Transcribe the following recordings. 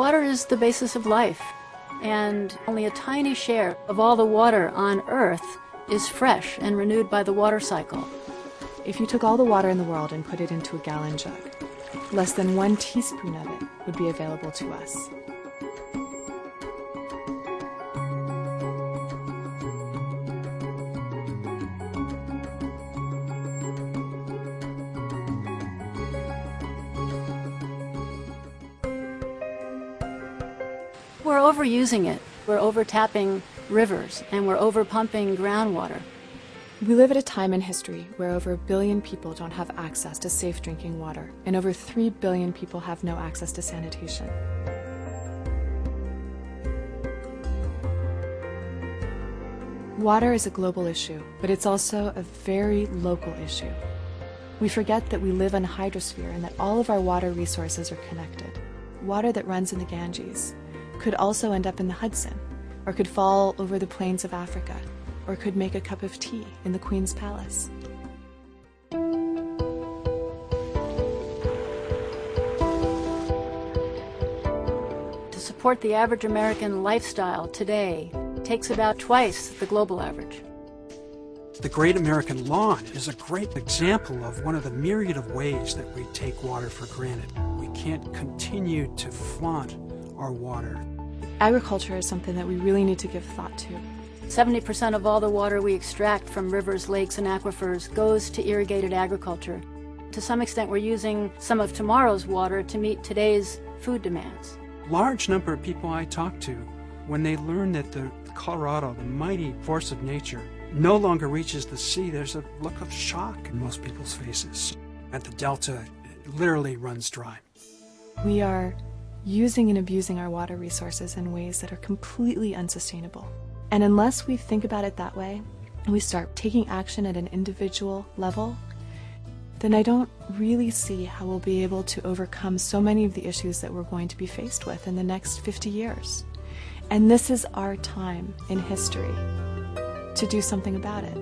Water is the basis of life, and only a tiny share of all the water on Earth is fresh and renewed by the water cycle. If you took all the water in the world and put it into a gallon jug, less than 1 teaspoon of it would be available to us. We're overusing it. We're overtapping rivers, and we're overpumping groundwater. We live at a time in history where over 1 billion people don't have access to safe drinking water, and over 3 billion people have no access to sanitation. Water is a global issue, but it's also a very local issue. We forget that we live on a hydrosphere and that all of our water resources are connected. Water that runs in the Ganges could also end up in the Hudson, or could fall over the plains of Africa, or could make a cup of tea in the Queen's Palace. To support the average American lifestyle today takes about twice the global average. The Great American Lawn is a great example of one of the myriad of ways that we take water for granted. We can't continue to flaunt our water. Agriculture is something that we really need to give thought to. 70% of all the water we extract from rivers, lakes, and aquifers goes to irrigated agriculture. To some extent, we're using some of tomorrow's water to meet today's food demands. Large number of people I talk to, when they learn that the Colorado, the mighty force of nature, no longer reaches the sea, there's a look of shock in most people's faces. At the Delta, it literally runs dry. We are using and abusing our water resources in ways that are completely unsustainable. And unless we think about it that way, and we start taking action at an individual level, then I don't really see how we'll be able to overcome so many of the issues that we're going to be faced with in the next 50 years. And this is our time in history to do something about it.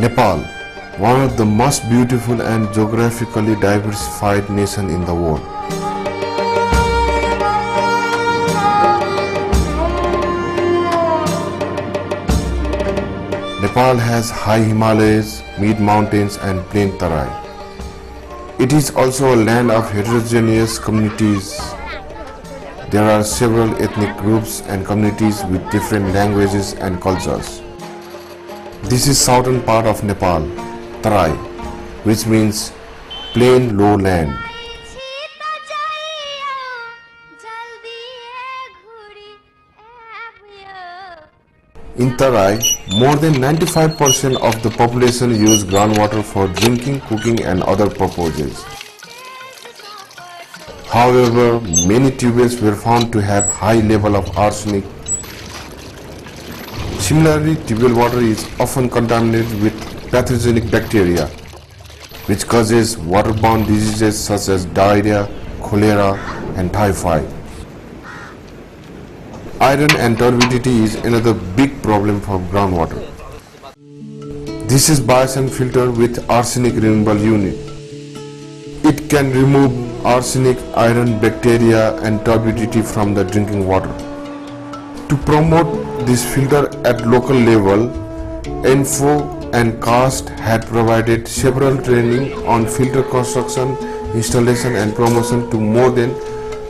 Nepal, one of the most beautiful and geographically diversified nations in the world. Nepal has high Himalayas, mid-mountains and plain Tarai. It is also a land of heterogeneous communities. There are several ethnic groups and communities with different languages and cultures. This is southern part of Nepal, Tarai, which means plain low land. In Tarai, more than 95% of the population use groundwater for drinking, cooking and other purposes. However, many tubes were found to have high level of arsenic. Similarly, tubewell water is often contaminated with pathogenic bacteria, which causes waterborne diseases such as diarrhea, cholera and typhoid. Iron and turbidity is another big problem for groundwater. This is Biosand filter with arsenic removal unit. It can remove arsenic, iron, bacteria and turbidity from the drinking water. To promote this filter at local level, ENFO and CAST had provided several training on filter construction, installation and promotion to more than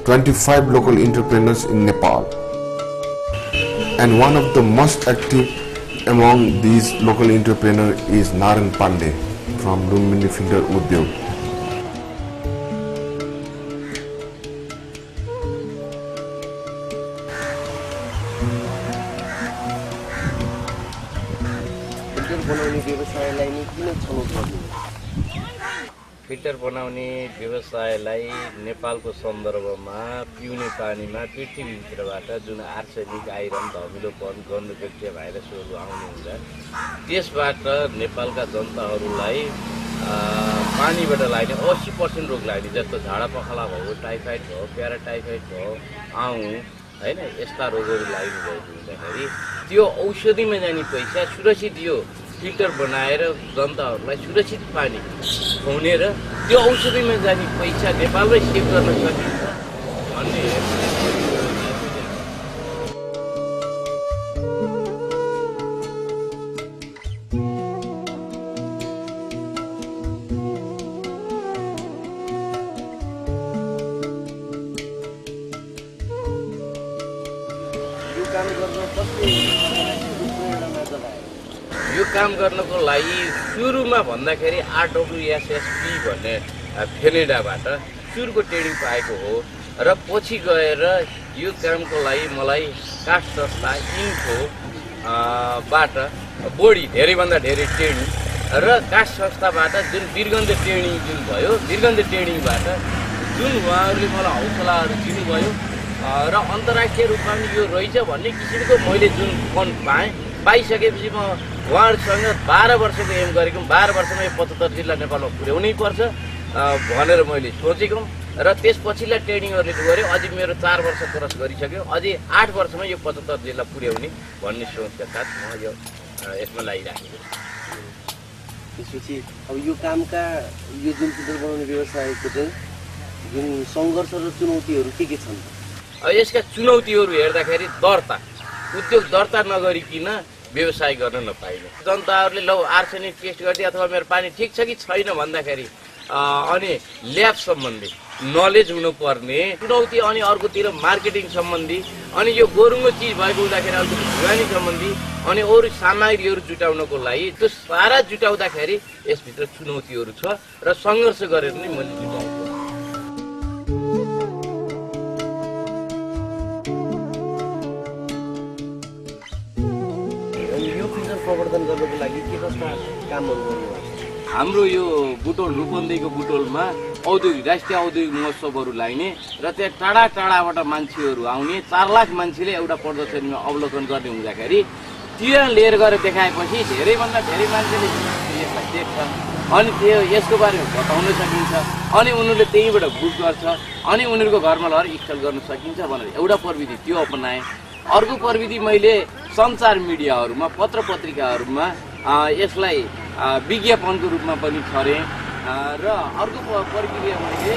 25 local entrepreneurs in Nepal. And one of the most active among these local entrepreneurs is Naran Pandey from Lumbini Filter Udyog. Filter बनाउने व्यवसायलाई नेपालको सन्दर्भमा पिउने पानीमा पृथ्वीभित्रबाट जुन arsenic, iron, धमिलोपन, गन्ध, bacteria, भाइरसहरू आउने हुन्छ त्यसबाट नेपालका जनताहरूलाई पानीबाट लाग्ने 80% रोग लाग्ने जस्तो झाडा पखाला भयो, टाइफाइड भयो, प्याराटाइफाइड भयो, आउँ हैन यस्ता रोगहरू लाग्ने भएको हुँदाखेरि त्यो औषधिमा जाने पैसा सुरक्षित यो फिल्टर बनाएर जनताहरूलाई सुरक्षित पानी खुवाउने र त्यो औषधिमा जाने पैसा नेपालमै सेभ गर्न सकिन्छ भन्ने यो काम गर्नको लागि सुरुमा भन्दाखेरि RWSSP भन्ने क्यानाडाबाट सुरुको ट्रेनिङ पाएको हो र पछि गएर यो कामको लागि मलाई कास्ट संस्था इन्फो बाट बढी धेरैभन्दा धेरै ट्रेनिङ र कास्ट संस्थाबाट जुन वीरगन्ध ट्रेनिङ जुन भयो वीरगन्ध ट्रेनिङबाट जुन उहाँहरूले मलाई हौसलाहरू दिनुभयो र अन्तर्राष्ट्रिय रूपमा यो रहेछ भन्ने किसिमको मैले जुन फन्ड पाइसकेपछि म उहाँहरूसँग 12 वर्षको एम गरेको 12 वर्षमा यो 75 जिल्ला नेपालमा पुर्याउनै पर्छ भनेर मैले सोचेको र त्यसपछिल्ला ट्रेनिङहरूले गर्यो अझै मेरो 4 वर्ष क्रस गरिसक्यो अझै 8 वर्षमा यो 75 जिल्ला पुर्याउने भन्ने सोचका साथ म यो यसमा लागिराखेको छु। त्यसपछि अब यो कामका यो जुन फिल्टर बनाउने व्यवसायको चाहिँ जुन सङ्घर्ष र चुनौतीहरू के छन् अब यसका चुनौतीहरू हेर्दाखेरि दर्ता उद्योग दर्ता नगरिकिन व्यवसाय गर्न नपाइने जनताहरूले लौ आर्सेनिक टेस्ट गर्दै अथवा मेरो पानी ठिक छ कि छैन भन्दाखेरि अनि ल्याब सम्बन्धी नलेज हुनुपर्ने चुनौती अनि अर्कोतिर मार्केटिङ सम्बन्धी अनि यो गोरुङ्गो चिज भएको हुँदाखेरि अर्को ढुवानी सम्बन्धी अनि अरू सामग्रीहरू जुटाउनको लागि त्यो सारा जुटाउँदाखेरि यसभित्र चुनौतीहरू छ र सङ्घर्ष गरेर नै मैले जुटाएको। प्रवर्धन गर्नको लागि के कस्ता कामहरू गर्नुभएको छ? हाम्रो यो बुटोल रूपन्देहीको बुटोलमा औद्योगिक राष्ट्रिय औद्योगिक महोत्सवहरू लाग्ने र त्यहाँ टाढा टाढाबाट मान्छेहरू आउने 4 लाख मान्छेले एउटा प्रदर्शनीमा अवलोकन गर्ने हुँदाखेरि त्यहाँ लिएर गएर देखाएपछि धेरैभन्दा धेरै मान्छेले यसलाई देख्छ अनि त्यो यसको बारेमा बताउन सकिन्छ अनि उनीहरूले त्यहीबाट बुक गर्छ अनि उनीहरूको घरमा लगेर इन्स्टल गर्न सकिन्छ भनेर एउटा प्रविधि त्यो अपनाएँ। अर्को प्रविधि मैले सञ्चार मिडियाहरूमा पत्र पत्रिकाहरूमा यसलाई विज्ञापनको रूपमा पनि छरेँ र अर्को प्रक्रिया मैले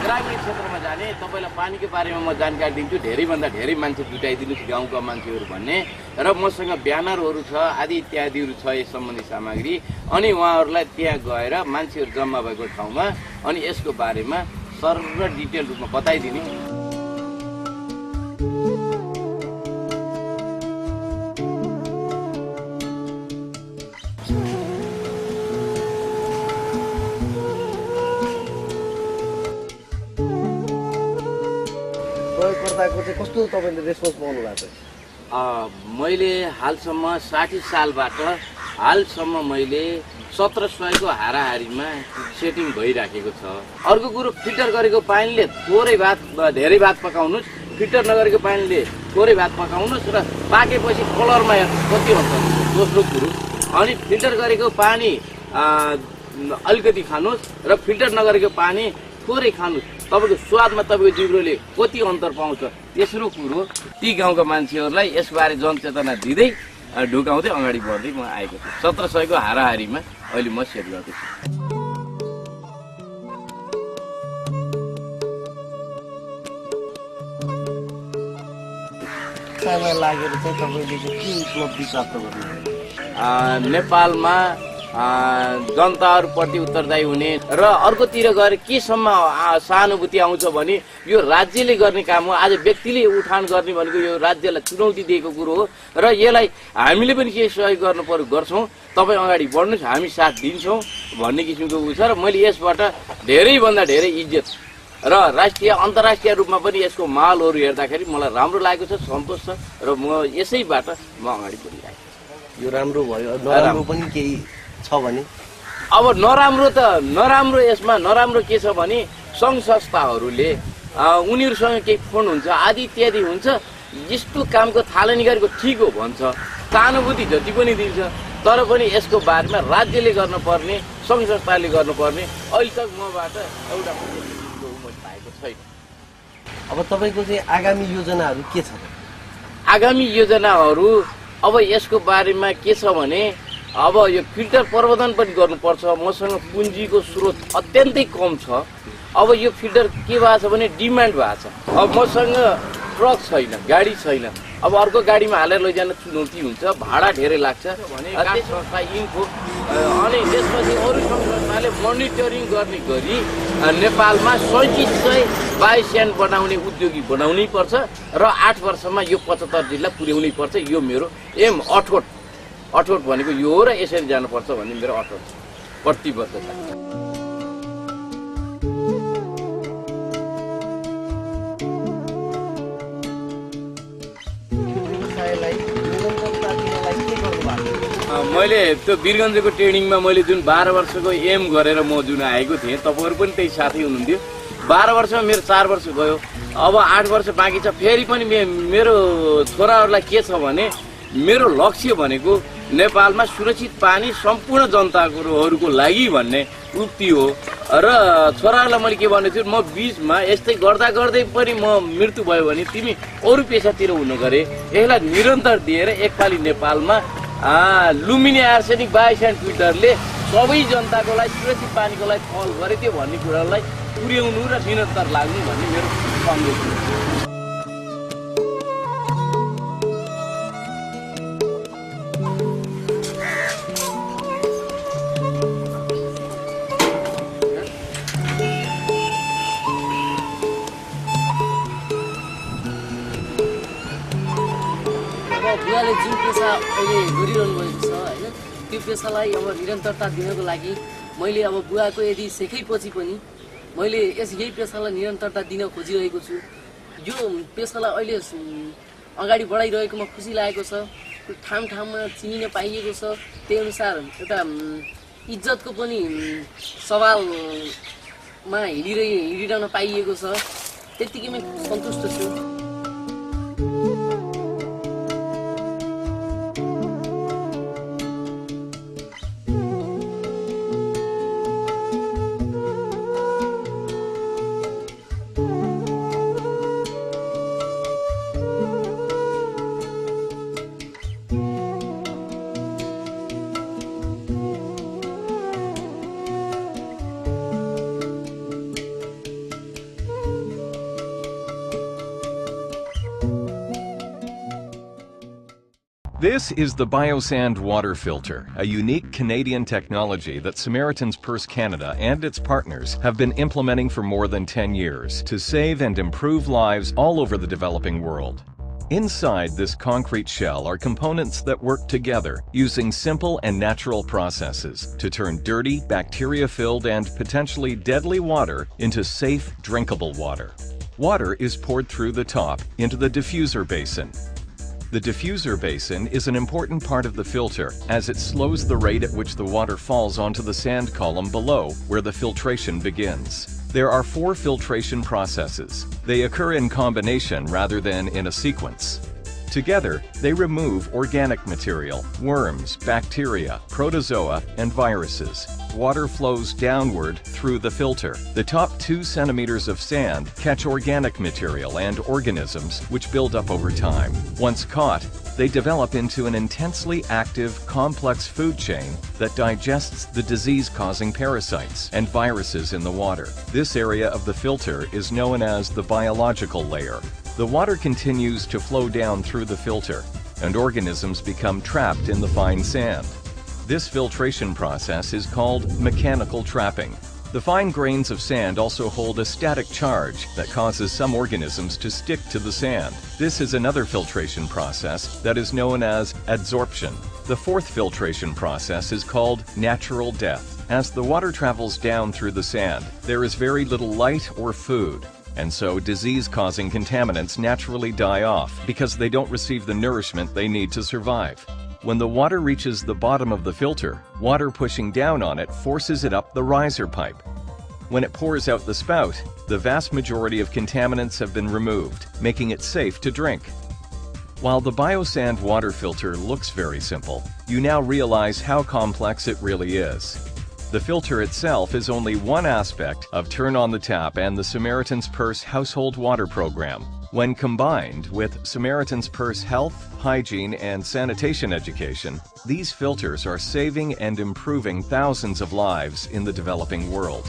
ग्रामीण क्षेत्रमा जाने तपाईँलाई पानीको बारेमा म जानकारी दिन्छु धेरैभन्दा धेरै मान्छे जुटाइदिनुहोस् गाउँका मान्छेहरू भन्ने र मसँग ब्यानरहरू छ आदि इत्यादिहरू छ यस सम्बन्धी सामग्री अनि उहाँहरूलाई त्यहाँ गएर मान्छेहरू जम्मा भएको ठाउँमा अनि यसको बारेमा सर्व डिटेल रूपमा बताइदिने प्रयोगकर्ताको चाहिँ कस्तो तपाईँले रेस्पोन्स पाउनु भएको छ मैले हालसम्म 60 सालबाट हालसम्म मैले 1700 को हाराहारीमा सेटिङ भइराखेको छ। अर्को कुरो फिल्टर गरेको पानीले थोरै भात धेरै भात पकाउनुस्, फिल्टर नगरेको पानीले थोरै भात पकाउनुस् र पाकेपछि कलरमा कति हुन्छ। दोस्रो कुरो अनि फिल्टर गरेको पानी अलिकति खानुस् र फिल्टर नगरेको पानी थोरै खानुस्, तपाईँको स्वादमा तपाईँको जिब्रोले कति अन्तर पाउँछ। तेस्रो कुरो ती गाउँका मान्छेहरूलाई यसबारे जनचेतना दिँदै ढुकाउँदै अगाडि बढ्दै म आएको छु। 1700 को हाराहारीमा अहिले म सेट गर्दैछु। लागेर चाहिँ तपाईँले के उपलब्धि प्राप्त गर्नुभयो नेपालमा जनताहरूप्रति उत्तरदायी हुने र अर्कोतिर गएर केसम्म सहानुभूति आउँछ भने यो राज्यले गर्ने काम हो। आज व्यक्तिले उठान गर्ने भनेको यो राज्यलाई चुनौती दिएको कुरो हो र यसलाई हामीले पनि केही सहयोग गर्नु पर्यो गर्छौँ। तपाईँ अगाडि बढ्नुहोस्, हामी साथ दिन्छौँ भन्ने किसिमको उ छ र मैले यसबाट धेरैभन्दा धेरै इज्जत र राष्ट्रिय अन्तर्राष्ट्रिय रूपमा पनि यसको मालहरू हेर्दाखेरि मलाई राम्रो लागेको छ, सन्तोष छ र म यसैबाट म अगाडि बढिरहेको छु। यो राम्रो भयो, नराम्रो पनि केही छ भने अब नराम्रो यसमा नराम्रो के छ भने सङ्घ संस्थाहरूले उनीहरूसँग केही फन्ड हुन्छ आदि इत्यादि हुन्छ, यस्तो कामको थालनी गरेको ठिक हो भन्छ, सहानुभूति जति पनि दिन्छ, तर पनि यसको बारेमा राज्यले गर्नुपर्ने सङ्घ संस्थाले गर्नुपर्ने अहिले तक मबाट एउटा पाएको छैन। अब तपाईँको चाहिँ आगामी योजनाहरू के छ? आगामी योजनाहरू अब यसको बारेमा के छ भने अब यो फिल्टर प्रबन्धन पनि गर्नुपर्छ। मसँग पुँजीको स्रोत अत्यन्तै कम छ। अब यो फिल्टर के भएको छ भने डिमान्ड भएको छ। अब मसँग ट्रक छैन, गाडी छैन, अब अर्को गाडीमा हालेर लैजान चुनौती हुन्छ, भाडा धेरै लाग्छ भने संस्था इन्फो अनि त्यसपछि अरू संस्थाले मोनिटरिङ गर्ने गरी नेपालमा 3700 बायोस्यान्ड बनाउने उद्योगी बनाउनै पर्छ र 8 वर्षमा यो 75 जिल्ला पुर्याउनै पर्छ। यो मेरो एम अठोट भनेको यो हो र यसरी जानुपर्छ भन्ने मेरो अठोट प्रतिबद्धता छ। मैले त्यो वीरगञ्जको ट्रेनिङमा मैले जुन 12 वर्षको एम गरेर म जुन आएको थिएँ, तपाईँहरू पनि त्यही साथै हुनुहुन्थ्यो। 12 वर्षमा मेरो 4 वर्ष गयो, अब 8 वर्ष बाँकी छ। फेरि पनि मेरो छोराहरूलाई के छ भने मेरो लक्ष्य भनेको नेपालमा सुरक्षित पानी सम्पूर्ण जनताहरूको लागि भन्ने उक्ति हो र छोराहरूलाई मैले के भनेको छु, म बिचमा यस्तै गर्दा गर्दै पनि म मृत्यु भयो भने तिमी अरू पेसातिर हुनु गरे, यसलाई निरन्तर दिएर एकपालि नेपालमा लुम्बिनी आर्सेनिक बायोस्यान्ड फिल्टरले सबै जनताको लागि सुरक्षित पानीको लागि कल गरेथ्यो भन्ने कुरालाई पुर्याउनु र निरन्तर लाग्नु भन्ने मेरो सन्देश हो। बुवाले जुन पेसा अहिले गरिरहनु भएको छ होइन, त्यो पेसालाई अब निरन्तरता दिनको लागि मैले अब बुवाको यदि सेकैपछि पनि मैले यही पेसालाई निरन्तरता दिन खोजिरहेको छु। यो पेसालाई अहिले अगाडि बढाइरहेकोमा खुसी लागेको छ। ठाउँ ठाउँमा चिनिन पाइएको छ, त्यही अनुसार एउटा इज्जतको पनि सवालमा हिँडिरहन पाइएको छ। त्यत्तिकैमा सन्तुष्ट छु। This is the Biosand water filter, a unique Canadian technology that Samaritan's Purse Canada and its partners have been implementing for more than 10 years to save and improve lives all over the developing world. Inside this concrete shell are components that work together using simple and natural processes to turn dirty, bacteria-filled and potentially deadly water into safe, drinkable water. Water is poured through the top into the diffuser basin. The diffuser basin is an important part of the filter as it slows the rate at which the water falls onto the sand column below where the filtration begins. There are 4 filtration processes. They occur in combination rather than in a sequence. Together, they remove organic material, worms, bacteria, protozoa, and viruses. Water flows downward through the filter. The top 2 centimeters of sand catch organic material and organisms which build up over time. Once caught, they develop into an intensely active, complex food chain that digests the disease-causing parasites and viruses in the water. This area of the filter is known as the biological layer. The water continues to flow down through the filter, and organisms become trapped in the fine sand. This filtration process is called mechanical trapping. The fine grains of sand also hold a static charge that causes some organisms to stick to the sand. This is another filtration process that is known as adsorption. The 4th filtration process is called natural death. As the water travels down through the sand, there is very little light or food. And so disease-causing contaminants naturally die off because they don't receive the nourishment they need to survive. When the water reaches the bottom of the filter, water pushing down on it forces it up the riser pipe. When it pours out the spout, the vast majority of contaminants have been removed, making it safe to drink. While the Biosand water filter looks very simple, you now realize how complex it really is. The filter itself is only one aspect of Turn on the Tap and the Samaritan's Purse household water program. When combined with Samaritan's Purse health, hygiene, and sanitation education, these filters are saving and improving thousands of lives in the developing world.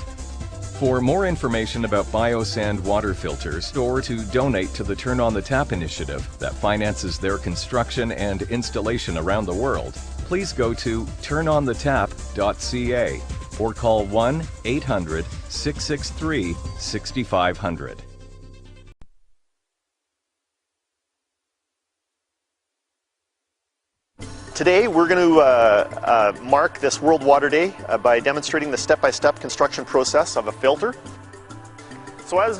For more information about Biosand water filters or to donate to the Turn on the Tap initiative that finances their construction and installation around the world, please go to turnonthetap.ca or call 1-800-663-6500. Today we're going to mark this World Water Day by demonstrating the step-by-step construction process of a filter. So as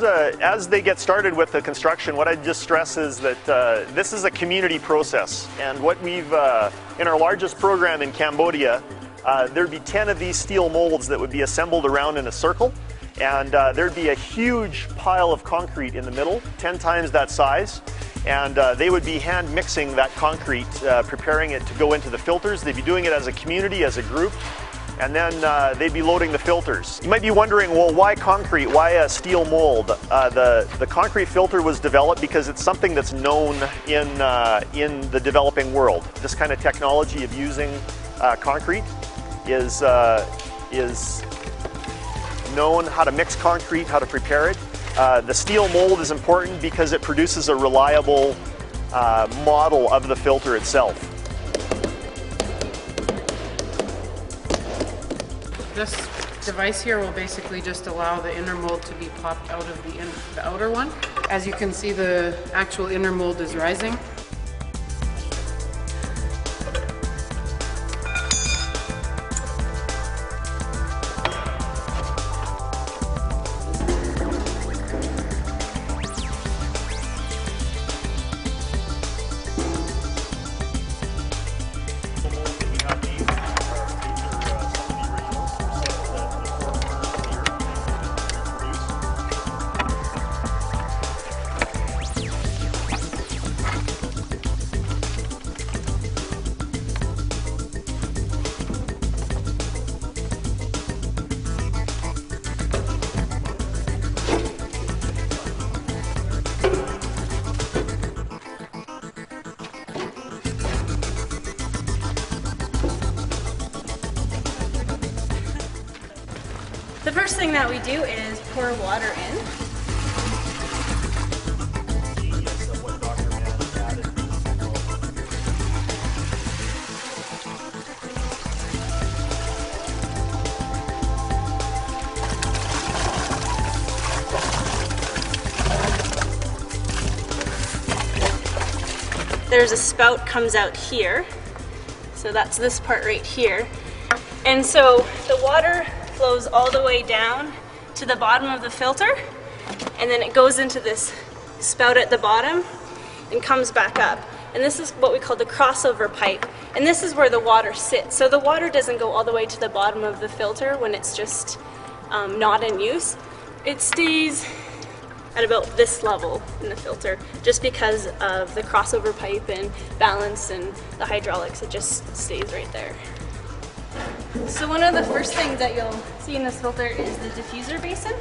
they get started with the construction, what I'd just stress is that this is a community process. And what we've, in our largest program in Cambodia, there'd be 10 of these steel molds that would be assembled around in a circle. And there'd be a huge pile of concrete in the middle, 10 times that size. And they would be hand mixing that concrete, preparing it to go into the filters. They'd be doing it as a community, as a group. And then they'd be loading the filters. You might be wondering, well, why concrete? Why a steel mold? The concrete filter was developed because it's something that's known in the developing world. This kind of technology of using concrete is known, how to mix concrete, how to prepare it. The steel mold is important because it produces a reliable model of the filter itself. This device here will basically just allow the inner mold to be popped out of the outer one. As you can see, the actual inner mold is rising. The first thing that we do is pour water in. there's a spout comes out here. So that's this part right here. And so the water flows all the way down to the bottom of the filter, and then it goes into this spout at the bottom and comes back up. And this is what we call the crossover pipe. And this is where the water sits. So the water doesn't go all the way to the bottom of the filter when it's just not in use. It stays at about this level in the filter just because of the crossover pipe and balance and the hydraulics. It just stays right there. So one of the first things that you'll see in this filter is the diffuser basin.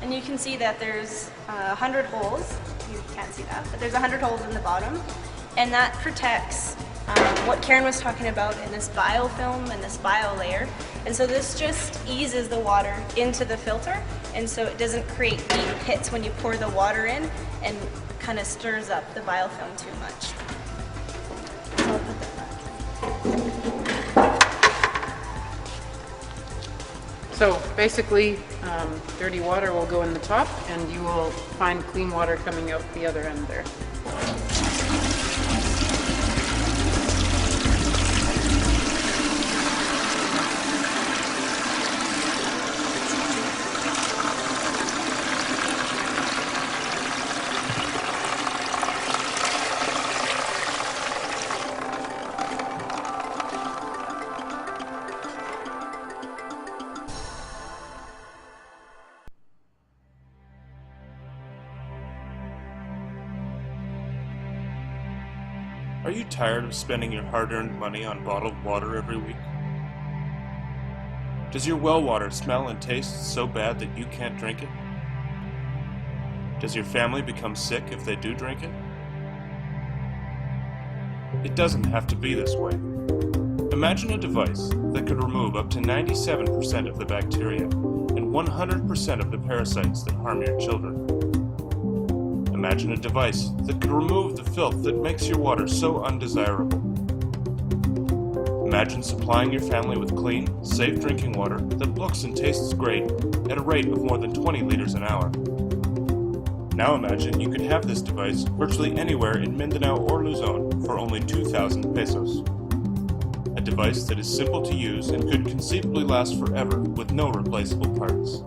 And you can see that there's 100 holes. You can't see that, but there's 100 holes in the bottom. And that protects what Karen was talking about in this biofilm and this bio layer. And so this just eases the water into the filter, and so it doesn't create deep pits when you pour the water in and kind of stirs up the biofilm too much. So I'll put that back. So basically, dirty water will go in the top, and you will find clean water coming out the other end there. Are you tired of spending your hard-earned money on bottled water every week? Does your well water smell and taste so bad that you can't drink it? Does your family become sick if they do drink it? It doesn't have to be this way. Imagine a device that could remove up to 97% of the bacteria and 100% of the parasites that harm your children. Imagine a device that could remove the filth that makes your water so undesirable. Imagine supplying your family with clean, safe drinking water that looks and tastes great at a rate of more than 20 liters an hour. Now imagine you could have this device virtually anywhere in Mindanao or Luzon for only 2,000 pesos. A device that is simple to use and could conceivably last forever with no replaceable parts.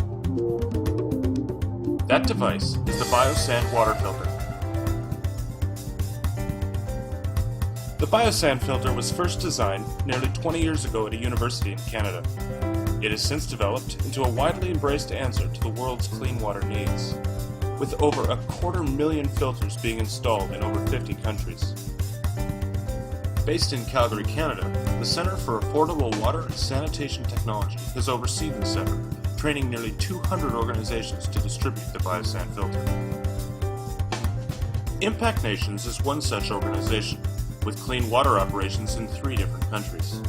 That device is the Biosand water filter. The Biosand filter was first designed nearly 20 years ago at a university in Canada. It has since developed into a widely embraced answer to the world's clean water needs, with over 250,000 filters being installed in over 50 countries. Based in Calgary, Canada, the Centre for Affordable Water and Sanitation Technology has overseen the centre, training nearly 200 organizations to distribute the Biosand filter. Impact Nations is one such organization, with clean water operations in 3 different countries.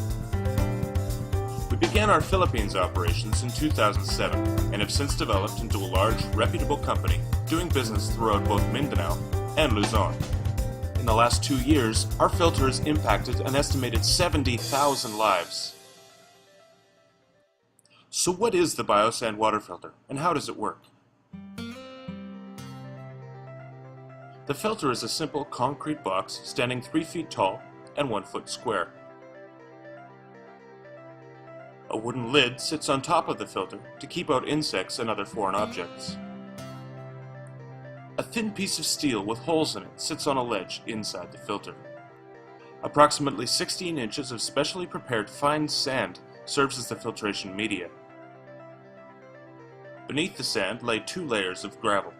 We began our Philippines operations in 2007 and have since developed into a large, reputable company doing business throughout both Mindanao and Luzon. In the last 2 years, our filter has impacted an estimated 70,000 lives. So what is the Biosand water filter, and how does it work? The filter is a simple concrete box standing 3 feet tall and 1 foot square. A wooden lid sits on top of the filter to keep out insects and other foreign objects. A thin piece of steel with holes in it sits on a ledge inside the filter. Approximately 16 inches of specially prepared fine sand serves as the filtration media. Beneath the sand lay 2 layers of gravel.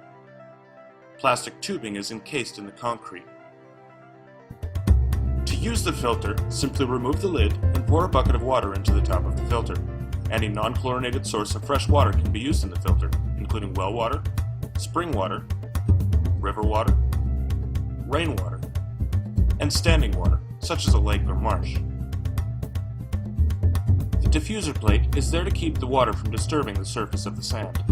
Plastic tubing is encased in the concrete. To use the filter, simply remove the lid and pour a bucket of water into the top of the filter. Any non-chlorinated source of fresh water can be used in the filter, including well water, spring water, river water, rainwater, and standing water, such as a lake or marsh. The diffuser plate is there to keep the water from disturbing the surface of the sand.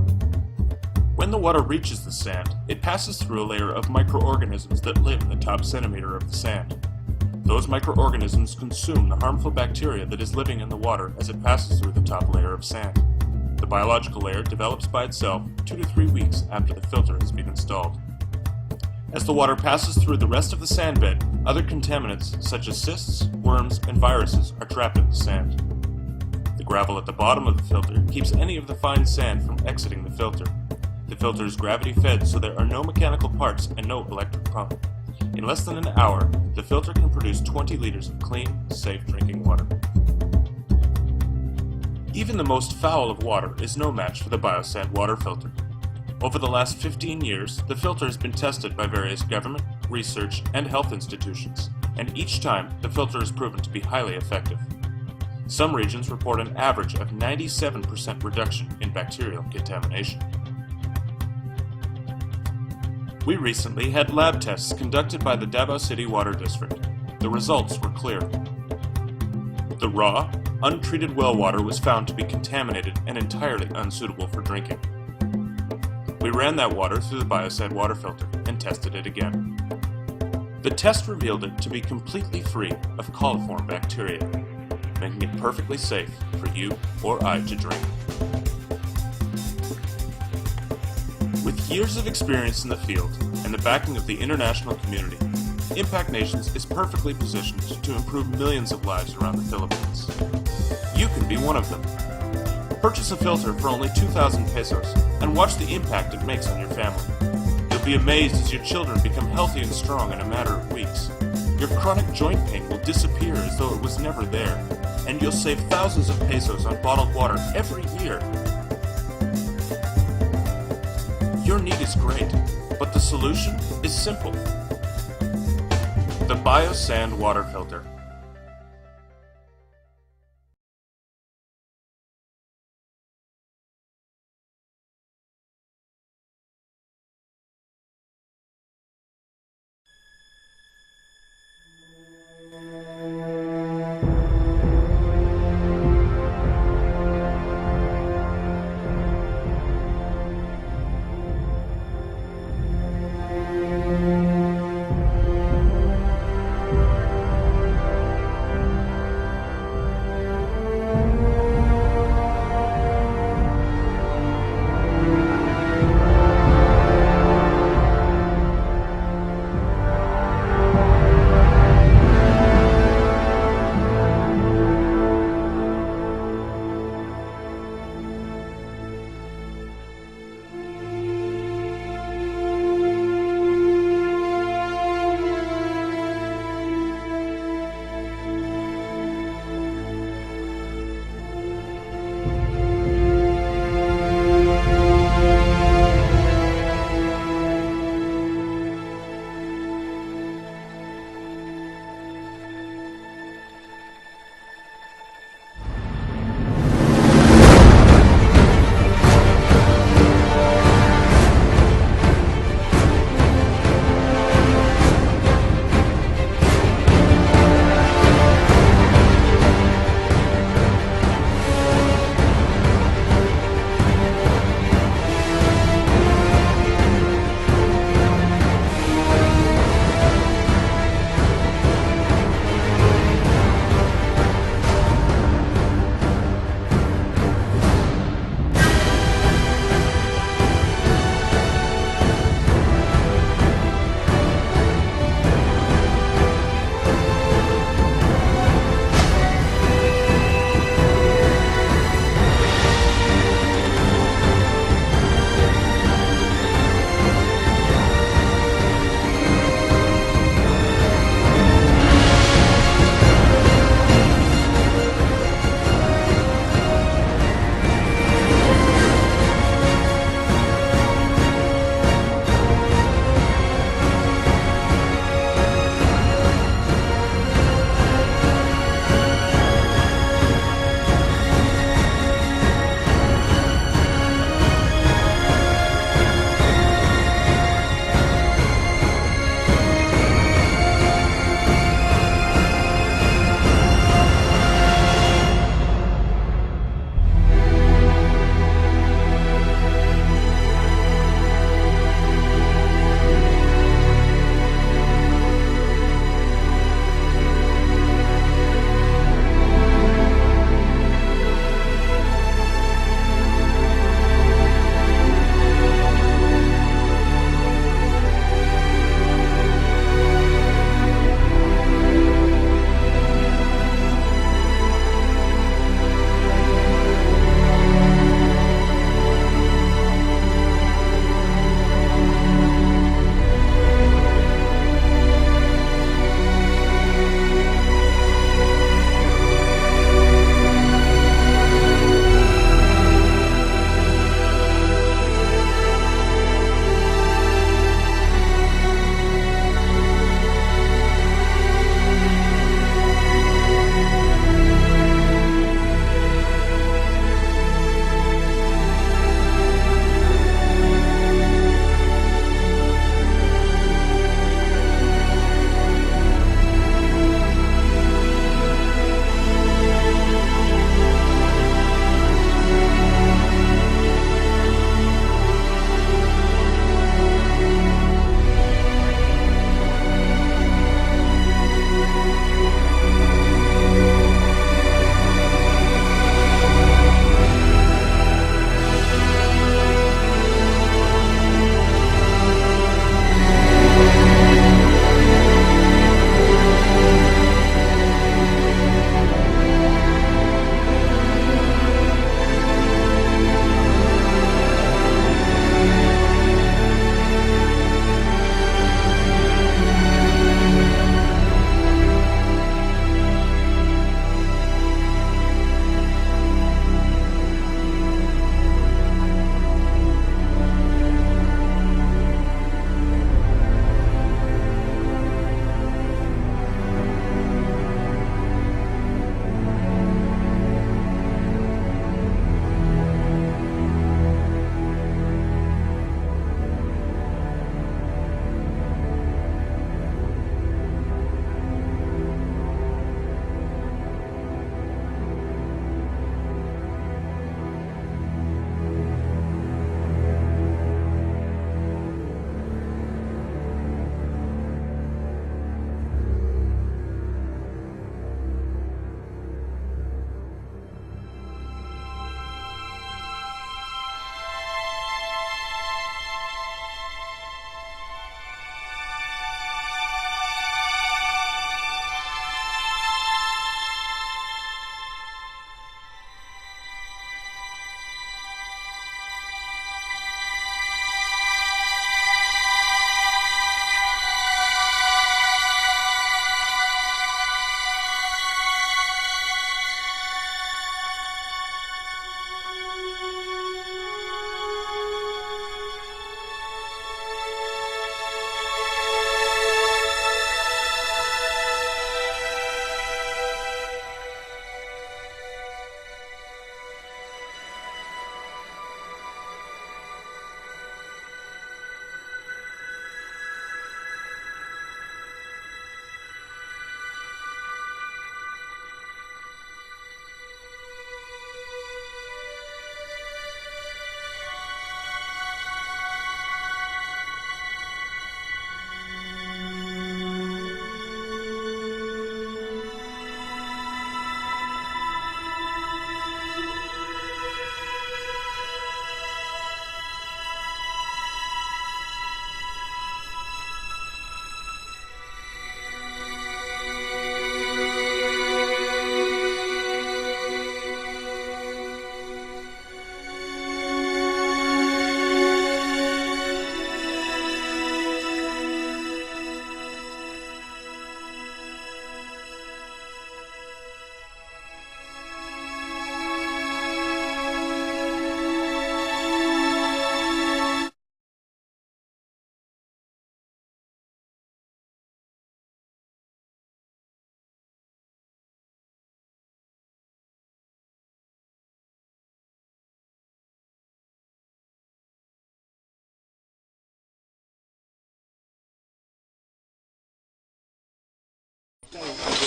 When the water reaches the sand, it passes through a layer of microorganisms that live in the top centimeter of the sand. Those microorganisms consume the harmful bacteria that is living in the water as it passes through the top layer of sand. The biological layer develops by itself 2 to 3 weeks after the filter has been installed. As the water passes through the rest of the sand bed, other contaminants such as cysts, worms, and viruses are trapped in the sand. The gravel at the bottom of the filter keeps any of the fine sand from exiting the filter. The filter is gravity fed, so there are no mechanical parts and no electric pump. In less than an hour, the filter can produce 20 liters of clean, safe drinking water. Even the most foul of water is no match for the Biosand water filter. Over the last 15 years, the filter has been tested by various government, research, and health institutions, and each time the filter is proven to be highly effective. Some regions report an average of 97% reduction in bacterial contamination. We recently had lab tests conducted by the Davao City Water District. The results were clear. The raw, untreated well water was found to be contaminated and entirely unsuitable for drinking. We ran that water through the Biosand water filter and tested it again. The test revealed it to be completely free of coliform bacteria, making it perfectly safe for you or I to drink. With years of experience in the field and the backing of the international community, Impact Nations is perfectly positioned to improve millions of lives around the Philippines. You can be one of them. Purchase a filter for only 2,000 pesos and watch the impact it makes on your family. You'll be amazed as your children become healthy and strong in a matter of weeks. Your chronic joint pain will disappear as though it was never there, and you'll save thousands of pesos on bottled water every year. Your need is great, but the solution is simple. The Biosand water filter.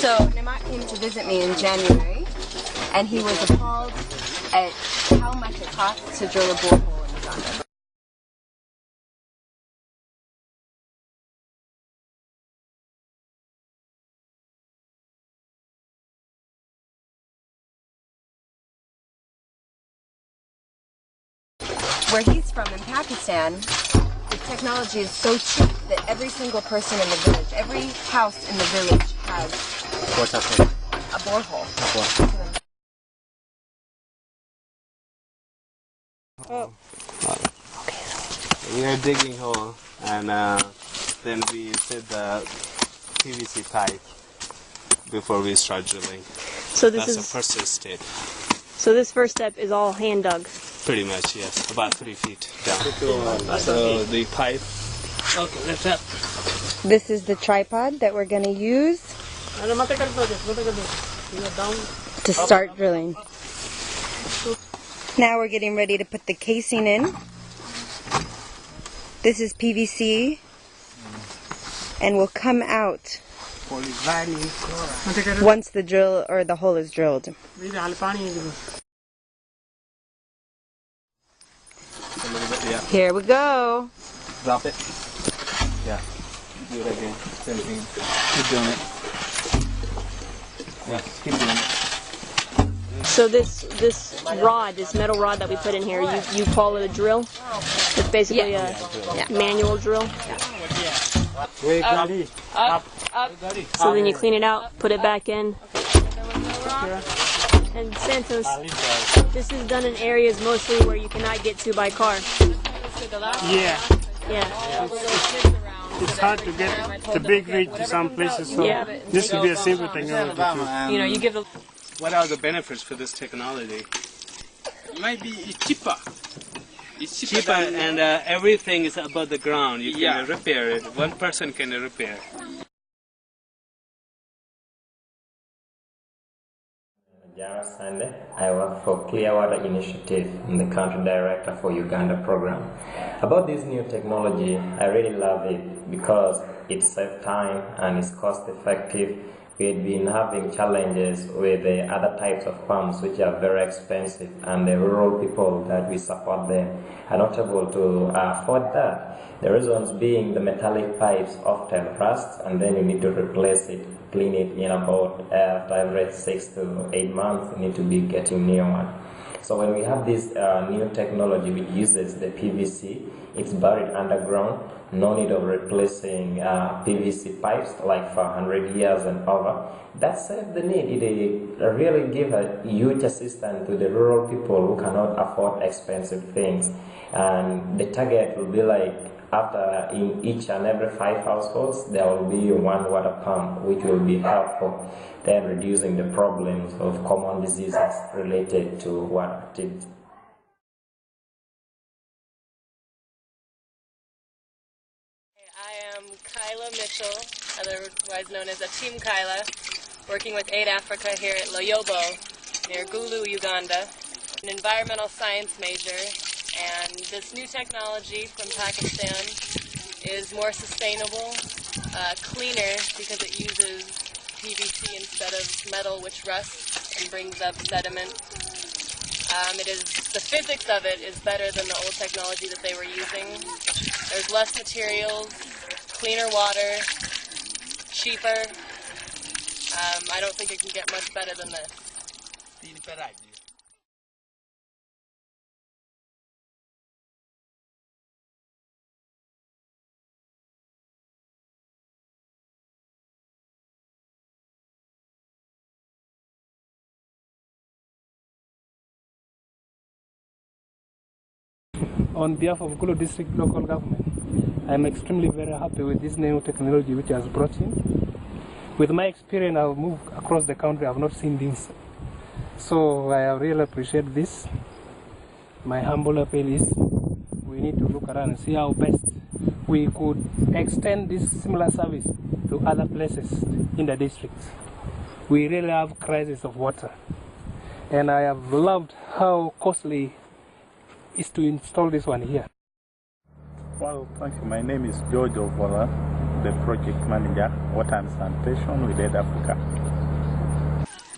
So Namat came to visit me in January, and he was appalled at how much it costs to drill a borehole in Uganda. Where he's from in Pakistan, the technology is so cheap that every single person in the village, every house in the village has a borehole. Oh. We are digging hole, and then we set the PVC pipe before we start drilling. So this That's is the first step. So this first step is all hand dug. Pretty much, yes. About 3 feet down. So the pipe. Okay, that's it. This is the tripod that we're going to use to start drilling. Now we're getting ready to put the casing in. This is PVC and will come out once the drill or the hole is drilled. Here we go. Drop it. Yeah. Do it again. Same thing. Keep doing it. Yeah, keep doing it. So this rod, this metal rod that we put in here, you call it a drill? It's basically a manual drill? Up. So then you clean it out, put it back in. And Santos, this is done in areas mostly where you cannot get to by car. Yeah. Yeah. It's hard to get the big reach to some places, so this would be a simple technology too. You know, you give the... What are the benefits for this technology? It might be cheaper. It's Cheaper and everything is above the ground. You can repair it. One person can repair. Biosand. I work for Clearwater Initiative. I'm the country director for Uganda program. About this new technology, I really love it because it saves time and it's cost effective. We've been having challenges with the other types of pumps which are very expensive, and the rural people that we support them are not able to afford that. The reasons being the metallic pipes often rust, and then you need to replace it, clean it in about every 6 to 8 months. You need to be getting new one. So when we have this new technology which uses the PVC, it's buried underground, no need of replacing PVC pipes like for 100 years and over. That saves the need. It really gives a huge assistance to the rural people who cannot afford expensive things. And the target will be like after in each and every 5 households there will be one water pump, which will be helpful then reducing the problems of common diseases related to water activity. I am Kyla Mitchell, otherwise known as Team Kyla, working with Aid Africa here at Loyobo near Gulu, Uganda. An environmental science major, and this new technology from Pakistan is more sustainable, cleaner because it uses PVC instead of metal, which rusts and brings up sediment. The physics of it is better than the old technology that they were using. There's less materials, cleaner water, cheaper. I don't think it can get much better than this. On behalf of Gulu District Local Government, I am extremely very happy with this new technology which has brought in. With my experience, I've moved across the country, I've not seen this. So I really appreciate this. My humble appeal is we need to look around and see how best we could extend this similar service to other places in the district. We really have crisis of water. And I have loved how costly is to install this one here. Well, thank you. My name is George Ovola, the project manager, water and sanitation with Aid Africa.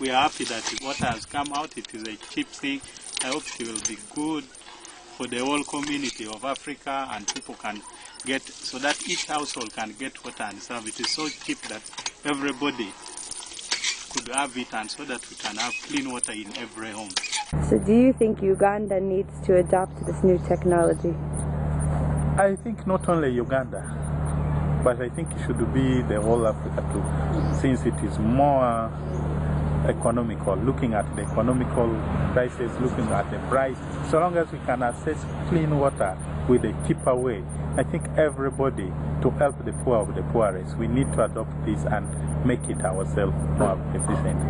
we are happy that water has come out. It is a cheap thing. I hope it will be good for the whole community of Africa, and people can get, so that each household can get water and serve. It is so cheap that everybody could have it, and so that we can have clean water in every home. So do you think Uganda needs to adopt this new technology? I think not only Uganda, but I think it should be the whole Africa too, since it is more economical, looking at the economical prices, looking at the price. So long as we can access clean water with a cheaper way, I think everybody, to help the poor of the poorest, we need to adopt this and make it ourselves more efficient.